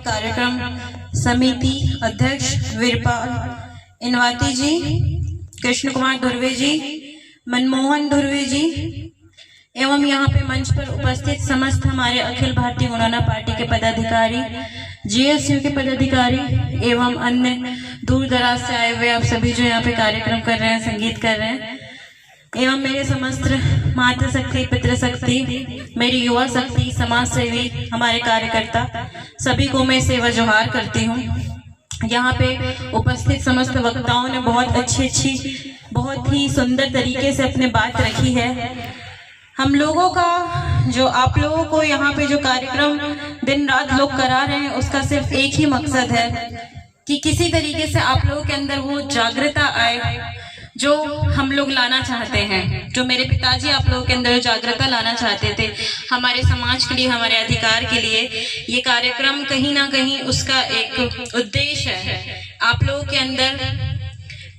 कार्यक्रम समिति अध्यक्ष वीरपाल इनवाती जी, कृष्ण कुमार धुर्वे जी, मनमोहन धुर्वे जी एवं यहाँ पे मंच पर उपस्थित समस्त हमारे अखिल भारतीय गणना पार्टी के पदाधिकारी, जीएसयू के पदाधिकारी एवं अन्य दूर दराज से आए हुए आप सभी जो यहाँ पे कार्यक्रम कर रहे हैं, संगीत कर रहे हैं, एवं मेरे समस्त मातृशक्ति, पितृशक्ति, मेरी युवा शक्ति, समाज सेवी, हमारे कार्यकर्ता सभी को मैं सेवा जोहार करती हूँ। यहाँ पे उपस्थित समस्त वक्ताओं ने बहुत अच्छी बहुत ही सुंदर तरीके से अपने बात रखी है। हम लोगों का जो आप लोगों को यहाँ पे जो कार्यक्रम दिन रात लोग करा रहे हैं, उसका सिर्फ एक ही मकसद है कि किसी तरीके से आप लोगों के अंदर वो जागृता आए जो हम लोग लाना चाहते हैं, जो मेरे पिताजी आप लोगों के अंदर जागृता लाना चाहते थे हमारे समाज के लिए, हमारे अधिकार के लिए। ये कार्यक्रम कहीं ना कहीं उसका एक उद्देश्य है, आप लोगों के अंदर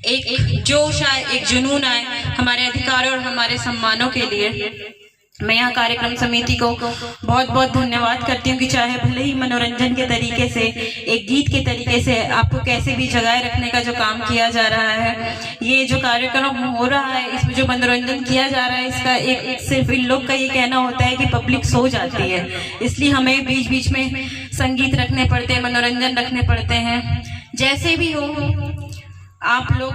एक जोश आए, एक जुनून आए हमारे अधिकारों और हमारे सम्मानों के लिए। मैं यहाँ कार्यक्रम समिति को बहुत बहुत धन्यवाद करती हूँ कि चाहे भले ही मनोरंजन के तरीके से, एक गीत के तरीके से आपको कैसे भी जगाए रखने का जो काम किया जा रहा है, ये जो कार्यक्रम हो रहा है, इसमें जो मनोरंजन किया जा रहा है, इसका एक सिर्फ इन लोग का ये कहना होता है कि पब्लिक सो जाती है, इसलिए हमें बीच बीच में संगीत रखने पड़ते हैं, मनोरंजन रखने पड़ते हैं। जैसे भी हो, आप लोग,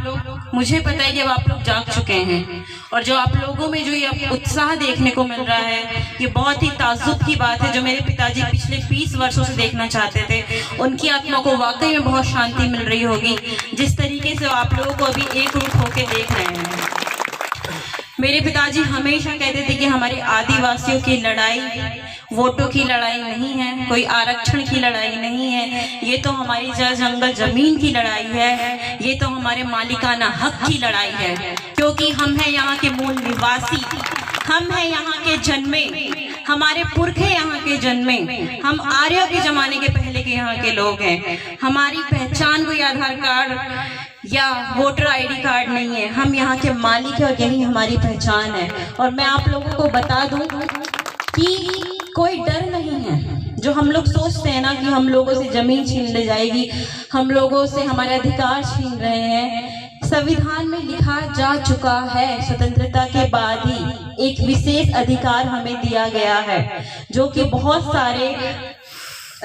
मुझे पता है कि अब आप लोग जाग चुके हैं और जो आप लोगों में जो ये उत्साह देखने को मिल रहा है, ये बहुत ही ताज्जुब की बात है। जो मेरे पिताजी पिछले 20 वर्षों से देखना चाहते थे, उनकी आत्मा को वाकई में बहुत शांति मिल रही होगी जिस तरीके से आप लोगों को अभी एक रूप होके देख रहे हैं। मेरे पिताजी हमेशा कहते थे कि हमारे आदिवासियों की लड़ाई वोटों की लड़ाई नहीं है, कोई आरक्षण की लड़ाई नहीं है, ये तो हमारी जंगल जमीन की लड़ाई है, ये तो हमारे मालिकाना हक की लड़ाई है, क्योंकि हम हैं यहाँ के मूल निवासी, हम हैं यहाँ के जन्मे, हमारे पुरखे यहाँ के जन्मे, हम आर्यों के जमाने के पहले के यहाँ के लोग हैं। हमारी पहचान कोई आधार कार्ड या वोटर आईडी कार्ड नहीं है, हम यहाँ के मालिक हैं और यही हमारी पहचान है। और मैं आप लोगों को बता दूं कि कोई डर नहीं है। जो हम लोग सोचते हैं ना कि हम लोगों से जमीन छीन ली जाएगी, हम लोगों से हमारे अधिकार छीन रहे हैं, संविधान में लिखा जा चुका है, स्वतंत्रता के बाद ही एक विशेष अधिकार हमें दिया गया है, जो कि बहुत सारे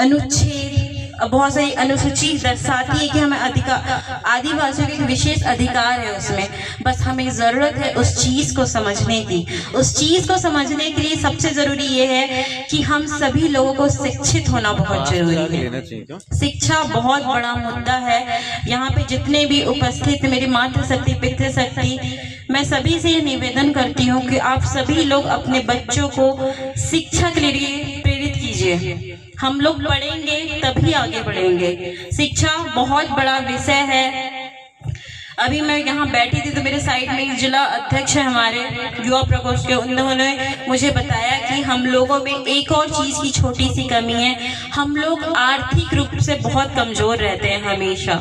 अनुच्छेद, बहुत सारी अनुसूची दर्शाती है कि हमें आदिवासियों के विशेष अधिकार है उसमें। बस हमें जरूरत है उस चीज को समझने की। उस चीज को समझने के लिए सबसे जरूरी ये है कि हम सभी लोगों को शिक्षित होना बहुत जरूरी है। शिक्षा बहुत बड़ा मुद्दा है। यहाँ पे जितने भी उपस्थित मेरी मातृशक्ति, पितृशक्ति, मैं सभी से ये निवेदन करती हूँ कि आप सभी लोग अपने बच्चों को शिक्षा के लिए प्रेरित कीजिए। हम लोग पढ़ेंगे तभी आगे बढ़ेंगे। शिक्षा बहुत बड़ा विषय है। अभी मैं यहाँ बैठी थी तो मेरे साइड में जिला अध्यक्ष है हमारे युवा प्रकोष्ठ के, उन्होंने मुझे बताया कि हम लोगों में एक और चीज की छोटी सी कमी है, हम लोग आर्थिक रूप से बहुत कमजोर रहते हैं हमेशा।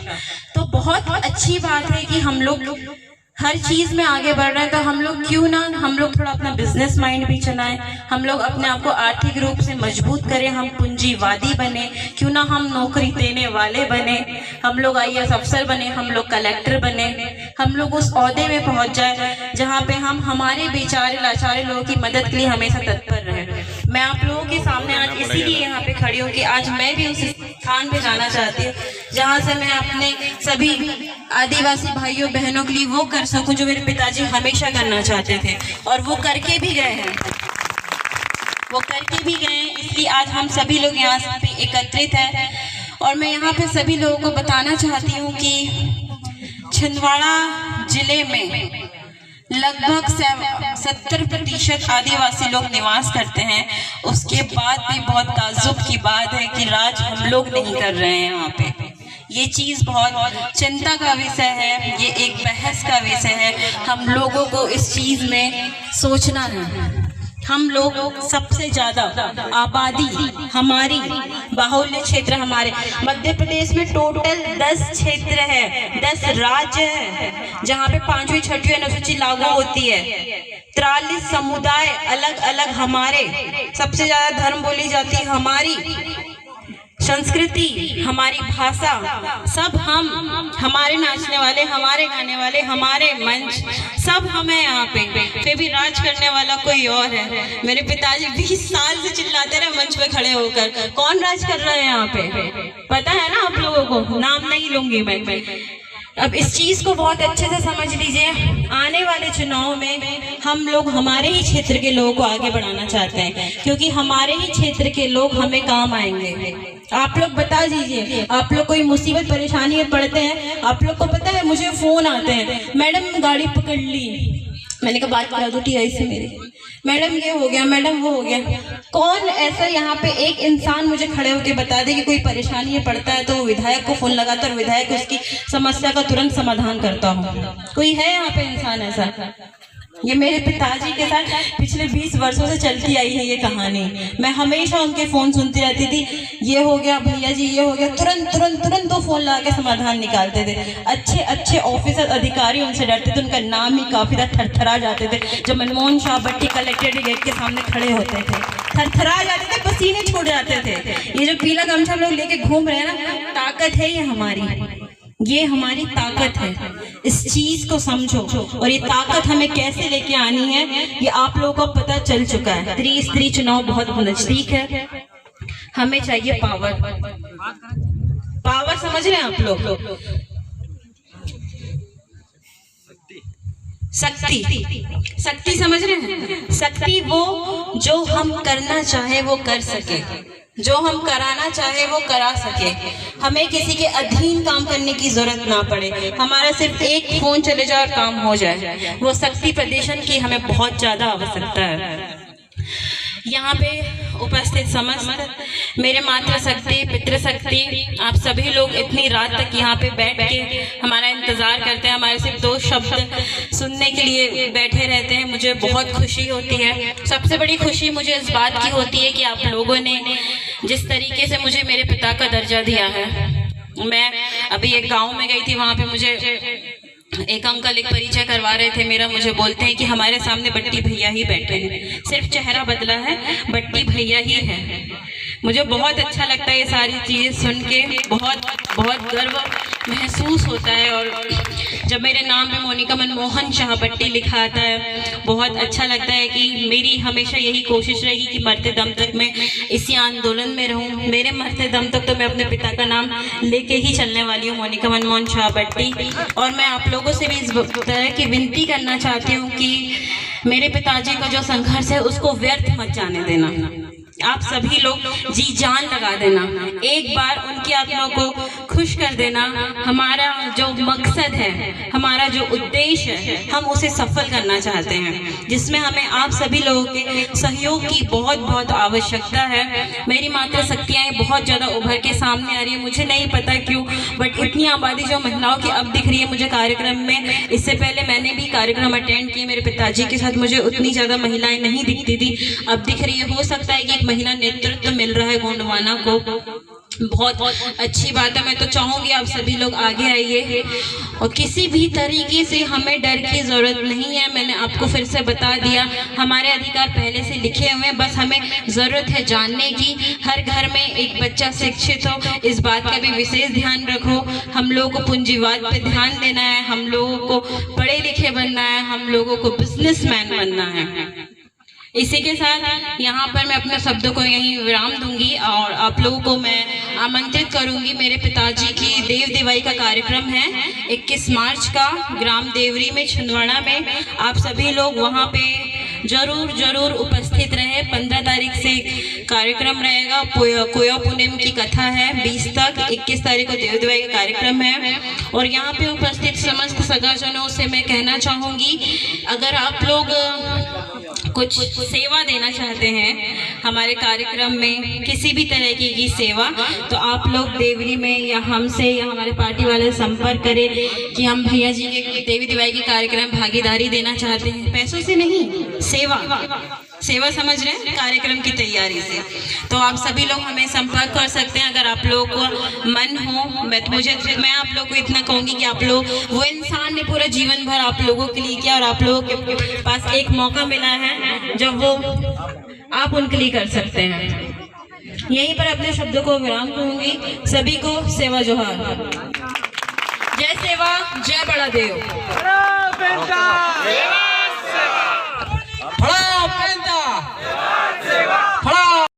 तो बहुत अच्छी बात है कि हम लोग हर चीज में आगे बढ़ रहे हैं, तो हम लोग क्यों ना हम लोग थोड़ा अपना बिजनेस माइंड भी चलाएं, हम लोग अपने आप को आर्थिक रूप से मजबूत करें, हम पूंजीवादी बने, क्यों ना हम नौकरी देने वाले बने, हम लोग IAS अफसर बने, हम लोग कलेक्टर बने, हम लोग उस ओहदे में पहुंच जाए जहां पे हम हमारे बेचारे लाचारे लोगों की मदद के लिए हमेशा तत्पर रहे। मैं आप लोगों के सामने आज इसीलिए यहाँ पे खड़ी हूँ कि आज मैं भी उस स्थान पे जाना चाहती हूँ जहाँ से मैं अपने सभी आदिवासी भाइयों बहनों के लिए वो कर सकूं जो मेरे पिताजी हमेशा करना चाहते थे, और वो करके भी गए हैं, वो करके भी गए हैं। इसलिए आज हम सभी लोग यहाँ पे एकत्रित हैं और मैं यहाँ पे सभी लोगों को बताना चाहती हूँ कि छिंदवाड़ा जिले में लगभग 70% आदिवासी लोग निवास करते हैं। उसके बाद भी बहुत ताज्जुब की बात है कि राज हम लोग नहीं कर रहे हैं यहाँ पे। ये चीज बहुत चिंता का विषय है, ये एक बहस का विषय है। हम लोगों को इस चीज में सोचना है। हम लोग सबसे ज्यादा आबादी हमारी बाहुल्य क्षेत्र, हमारे मध्य प्रदेश में टोटल 10 क्षेत्र है, 10 राज्य है जहाँ पे 5वीं 6वीं अनुसूची लागू होती है। 43 समुदाय अलग अलग, हमारे सबसे ज्यादा धर्म बोली जाती है हमारी संस्कृति, हमारी भाषा, सब हम, हमारे नाचने वाले, हमारे गाने वाले, हमारे मंच, सब हमें यहाँ पे। फिर भी राज करने वाला कोई और है। मेरे पिताजी 20 साल से चिल्लाते रहे मंच पे खड़े होकर, कौन राज कर रहा है यहाँ पे, पता है ना आप लोगों को, नाम नहीं लूंगी मैं। अब इस चीज को बहुत अच्छे से समझ लीजिए, आने वाले चुनाव में हम लोग हमारे ही क्षेत्र के लोगों को आगे बढ़ाना चाहते हैं, क्योंकि हमारे ही क्षेत्र के लोग हमें काम आएंगे। आप लोग बता दीजिए, आप लोग कोई मुसीबत परेशानी में पड़ते हैं, आप लोग को पता है मुझे फोन आते हैं, मैडम गाड़ी पकड़ ली, मैंने कहा बात करा दो टीआई से मेरी, मैडम ये हो गया, मैडम वो हो गया। कौन ऐसा यहाँ पे एक इंसान मुझे खड़े होकर बता दे कि कोई परेशानी में पड़ता है तो वो विधायक को फोन लगाता और विधायक उसकी समस्या का तुरंत समाधान करता हूँ? कोई है यहाँ पे इंसान ऐसा? ये मेरे पिताजी के साथ पिछले 20 वर्षों से चलती आई है ये कहानी। मैं हमेशा उनके फोन सुनती रहती थी, ये हो गया भैया जी, ये हो गया, तुरंत तुरंत तुरंत वो फोन लगा के समाधान निकालते थे। अच्छे अच्छे ऑफिसर अधिकारी उनसे डरते थे, उनका नाम ही काफी थरथरा जाते थे। जब मनमोहन शाह भट्टी कलेक्ट्रेट गेट के सामने खड़े होते थे, थरथरा जाते थे, पसीने छूट जाते थे। ये जो पीला गमछा लोग लेके घूम रहे हैं ना, ताकत है ये हमारी, ये हमारी ताकत है। इस चीज को समझो, और ये ताकत हमें कैसे लेके आनी है ये आप लोगों को पता चल चुका है। त्रिस्तरीय चुनाव बहुत नजदीक है, हमें चाहिए पावर। पावर समझ रहे हैं आप लोग? शक्ति, शक्ति समझ रहे हैं? शक्ति वो जो हम करना चाहे वो कर सके, जो हम कराना चाहे वो करा सके, हमें किसी के अधीन काम करने की जरूरत ना पड़े, हमारा सिर्फ एक फोन चले जाए और काम हो जाए। वो शक्ति प्रदर्शन की हमें बहुत ज्यादा आवश्यकता है। यहाँ पे उपस्थित समस्त मेरे मातृशक्ति, पितृशक्ति, आप सभी लोग इतनी रात तक यहाँ पे बैठ के हमारा इंतजार करते हैं, हमारे सिर्फ 2 शब्द सुनने के लिए बैठे रहते हैं। मुझे बहुत खुशी होती है। सबसे बड़ी खुशी मुझे इस बात की होती है कि आप लोगों ने जिस तरीके से मुझे मेरे पिता का दर्जा दिया है। मैं अभी एक गाँव में गई थी, वहाँ पे मुझे एक अंकल एक परिचय करवा रहे थे मेरा, मुझे बोलते हैं कि हमारे सामने बट्टी भैया ही बैठे हैं, सिर्फ चेहरा बदला है, बट्टी भैया ही है। मुझे बहुत अच्छा लगता है ये सारी चीजें सुन के, बहुत बहुत गर्व महसूस होता है। और जब मेरे नाम पे मोनिका मनमोहन शाह भट्टी लिखा आता है, बहुत अच्छा लगता है कि मेरी हमेशा यही कोशिश रहेगी कि मरते दम तक मैं इसी आंदोलन में रहूं। मेरे मरते दम तक तो मैं अपने पिता का नाम लेके ही चलने वाली हूँ, मोनिका मनमोहन शाह भट्टी। और मैं आप लोगों से भी इस तरह की विनती करना चाहती हूँ कि मेरे पिताजी का जो संघर्ष है उसको व्यर्थ मत जाने देना। आप सभी लोग जी जान लगा देना, एक बार उनकी आत्मा को खुश कर देना। हमारा जो मकसद है, हमारा जो उद्देश्य है, हम उसे सफल करना चाहते हैं, जिसमें हमें आप सभी लोगों के सहयोग की बहुत बहुत आवश्यकता है। मेरी मातृशक्तियाँ बहुत ज़्यादा उभर के सामने आ रही है, मुझे नहीं पता क्यों, बट इतनी आबादी जो महिलाओं की अब दिख रही है मुझे कार्यक्रम में। इससे पहले मैंने भी कार्यक्रम अटेंड किए मेरे पिताजी के साथ, मुझे उतनी ज़्यादा महिलाएं नहीं दिखती थी, अब दिख रही है। हो सकता है कि महिला नेतृत्व मिल रहा है गोंडवाना को, बहुत अच्छी बात है। मैं तो चाहूंगी आप सभी लोग आगे आइए, और किसी भी तरीके से हमें डर की जरूरत नहीं है। मैंने आपको फिर से बता दिया, हमारे अधिकार पहले से लिखे हुए हैं, बस हमें जरूरत है जानने की। हर घर में एक बच्चा शिक्षित हो, इस बात का भी विशेष ध्यान रखो। हम लोगों को पूंजीवाद पे ध्यान देना है, हम लोगों को पढ़े लिखे बनना है, हम लोगों को बिजनेसमैन बनना है। इसी के साथ यहाँ पर मैं अपने शब्दों को यहीं विराम दूंगी, और आप लोगों को मैं आमंत्रित करूंगी। मेरे पिताजी की देव दिवाई का कार्यक्रम है 21 मार्च का, ग्राम देवरी में, छिंदवाड़ा में। आप सभी लोग वहाँ पे जरूर जरूर उपस्थित रहे। 15 तारीख से कार्यक्रम रहेगा, कोया पूनम की कथा है 20 तक, 21 तारीख को देव दिवाई का कार्यक्रम है। और यहाँ पे उपस्थित समस्त सगाजनों से मैं कहना चाहूँगी, अगर आप लोग कुछ सेवा देना चाहते हैं हमारे कार्यक्रम में, किसी भी तरह की सेवा, तो आप लोग देवरी में या हमसे या हमारे पार्टी वाले संपर्क करें कि हम भैया जी के देवी दिवाई के कार्यक्रम भागीदारी देना चाहते हैं। पैसों से नहीं, सेवा, सेवा समझ रहे हैं, कार्यक्रम की तैयारी से। तो आप सभी लोग हमें संपर्क कर सकते हैं अगर आप लोग को मन हो। मैं आप लोग को इतना कहूँगी कि आप लोग, वो इंसान ने पूरा जीवन भर आप लोगों के लिए किया, और आप लोगों के पास एक मौका मिला है जब वो आप उनके लिए कर सकते हैं। यहीं पर अपने शब्दों को विराम दूंगी। सभी को सेवा जोहार। जय सेवा, जय बड़ा देव।